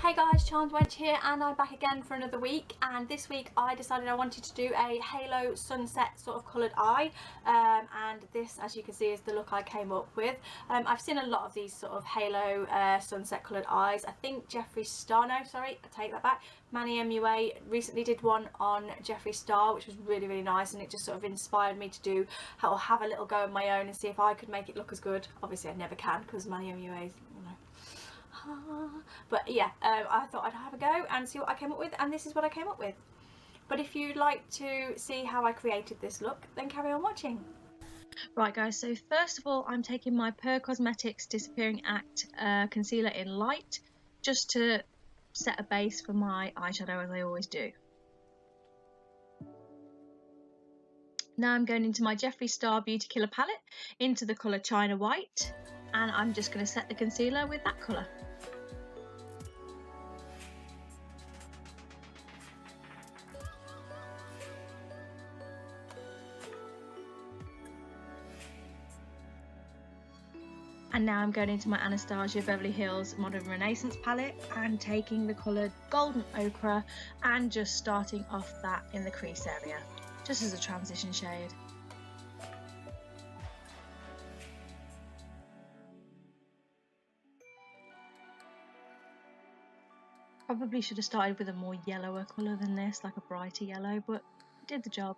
Hey guys, Charmed Wench here, and I'm back again for another week. And this week I decided I wanted to do a halo sunset sort of coloured eye, and this, as you can see, is the look I came up with. I've seen a lot of these sort of halo sunset coloured eyes. I think Jeffree Star, no sorry, I take that back, Manny MUA recently did one on Jeffree Star, which was really nice, and it just sort of inspired me to do or have a little go of my own and see if I could make it look as good. Obviously I never can, because Manny MUA is, but yeah, I thought I'd have a go and see what I came up with, and this is what I came up with. But if you'd like to see how I created this look, then carry on watching. Right guys, so first of all I'm taking my Per Cosmetics Disappearing Act concealer in light, just to set a base for my eyeshadow, as I always do. Now I'm going into my Jeffree Star Beauty Killer palette into the colour China White, and I'm just going to set the concealer with that colour. And now I'm going into my Anastasia Beverly Hills Modern Renaissance palette and taking the colour Golden Ochre and just starting off that in the crease area, just as a transition shade. Probably should have started with a more yellower colour than this, like a brighter yellow, but it did the job.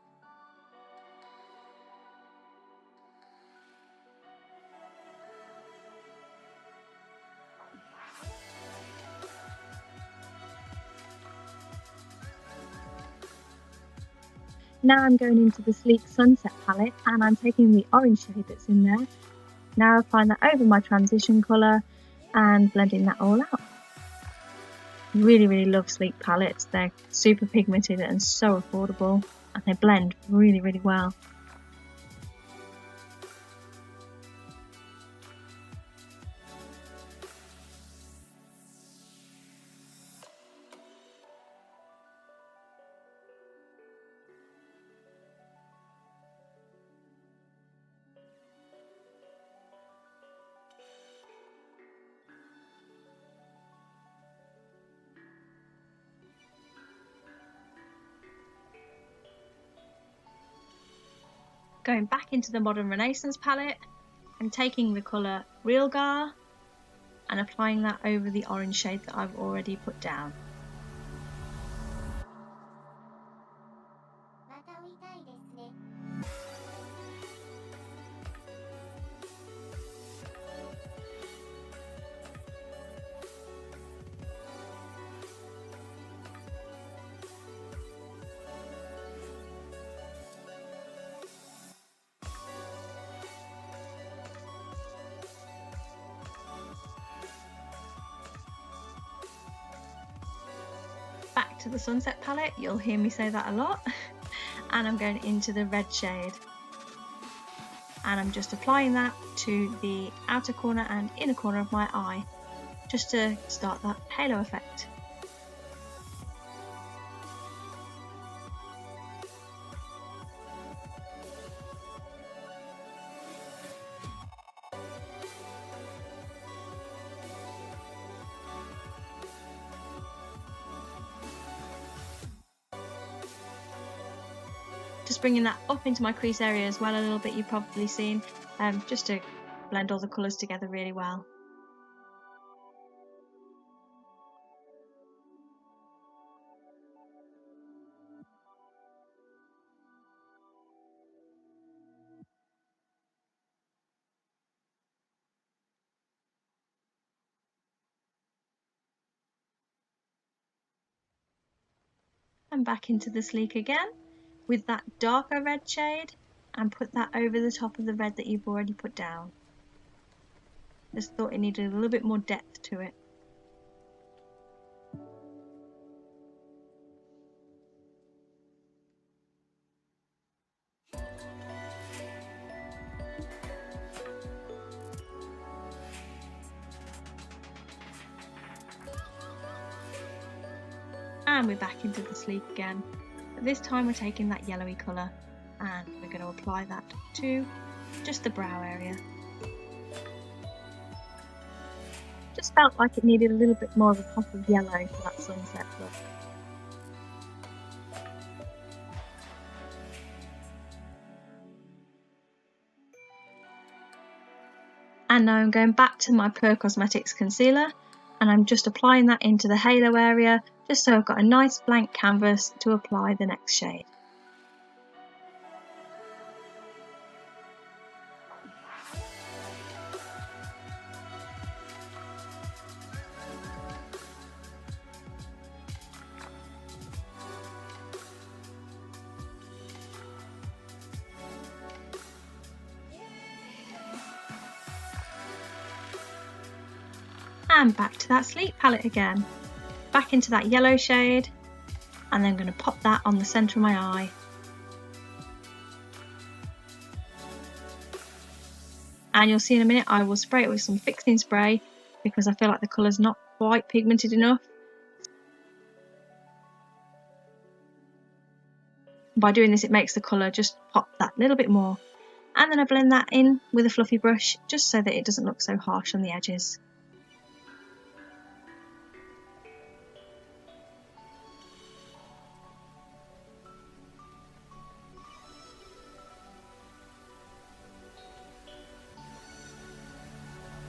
Now I'm going into the Sleek Sunset palette and I'm taking the orange shade that's in there. Now applying that over my transition colour and blending that all out. Really love Sleek palettes. They're super pigmented and so affordable, and they blend really well. Going back into the Modern Renaissance palette and taking the colour Realgar and applying that over the orange shade that I've already put down. Back to the Sunset palette, you'll hear me say that a lot, and I'm going into the red shade, and I'm just applying that to the outer corner and inner corner of my eye, just to start that halo effect. Just bringing that up into my crease area as well a little bit, you've probably seen, just to blend all the colours together really well. And back into the Sleek again with that darker red shade, and put that over the top of the red that you've already put down. Just thought it needed a little bit more depth to it. And we're back into the Sleek again, but this time we're taking that yellowy colour and we're going to apply that to just the brow area. just felt like it needed a little bit more of a pop of yellow for that sunset look. And now I'm going back to my Pure Cosmetics concealer, and I'm just applying that into the halo area, just so I've got a nice blank canvas to apply the next shade. And back to that Sleek palette again, back into that yellow shade, and then I'm going to pop that on the centre of my eye. And you'll see in a minute I will spray it with some fixing spray because I feel like the colour's not quite pigmented enough. By doing this, it makes the colour just pop that little bit more. And then I blend that in with a fluffy brush just so that it doesn't look so harsh on the edges.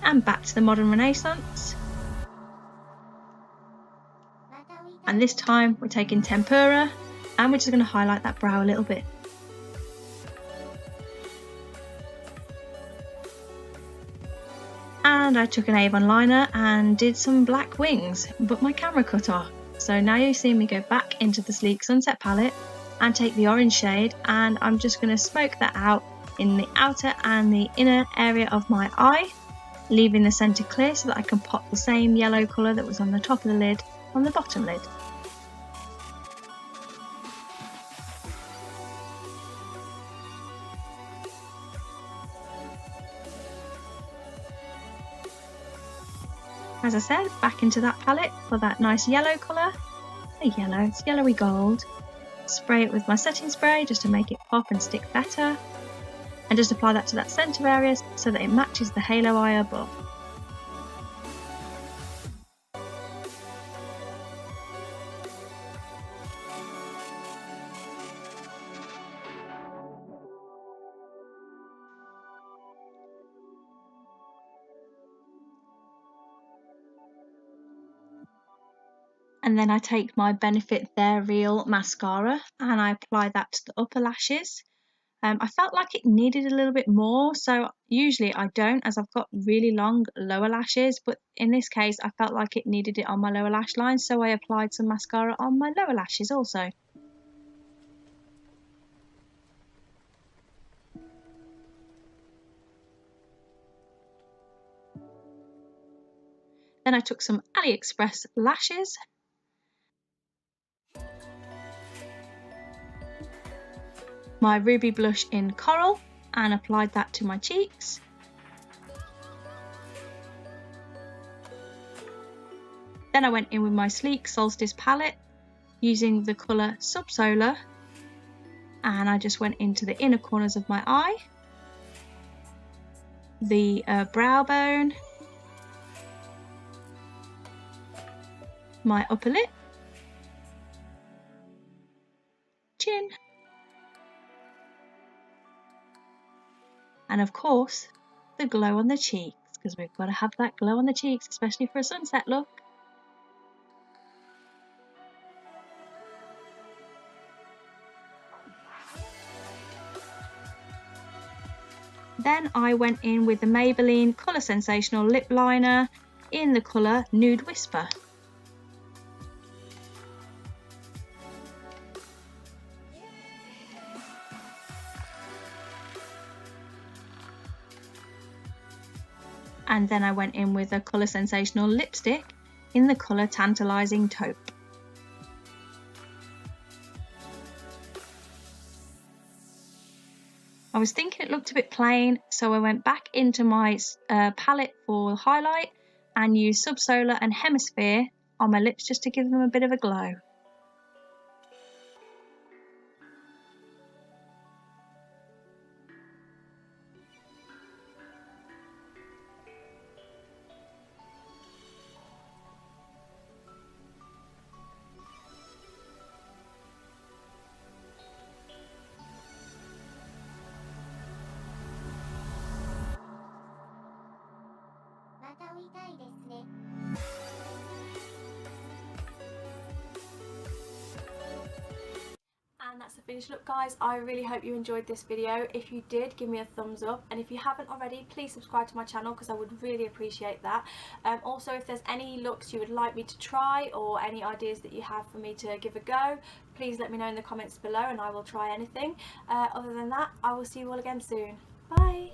And back to the Modern Renaissance. And this time we're taking Tempera and we're just going to highlight that brow a little bit. And I took an Avon liner and did some black wings, but my camera cut off. So now you see me go back into the Sleek Sunset palette and take the orange shade, and I'm just going to smoke that out in the outer and the inner area of my eye, leaving the centre clear so that I can pop the same yellow colour that was on the top of the lid on the bottom lid. As I said, back into that palette for that nice yellow colour. It's yellowy gold. Spray it with my setting spray just to make it pop and stick better. And just apply that to that centre area so that it matches the halo eye above. And then I take my Benefit They're Real mascara and I apply that to the upper lashes. I felt like it needed a little bit more, so usually I don't, as I've got really long lower lashes, but in this case I felt like it needed it on my lower lash line, so I applied some mascara on my lower lashes also. Then I took some AliExpress lashes. My Ruby blush in Coral and applied that to my cheeks. Then I went in with my Sleek Solstice palette using the colour Subsolar, and I just went into the inner corners of my eye, the brow bone, my upper lip, chin, and of course the glow on the cheeks, because we've got to have that glow on the cheeks, especially for a sunset look. Then I went in with the Maybelline Colour Sensational lip liner in the colour Nude Whisper. And then I went in with a Colour Sensational lipstick in the colour Tantalising Taupe. I was thinking it looked a bit plain, so I went back into my palette for highlight and used Subsolar and Hemisphere on my lips just to give them a bit of a glow. たいですね。And that's the finished look, guys. I really hope you enjoyed this video. If you did, give me a thumbs up, and if you haven't already, please subscribe to my channel because I would really appreciate that. Also, if there's any looks you would like me to try or any ideas that you have for me to give a go, please let me know in the comments below and I will try anything. Other than that, I will see you all again soon. Bye!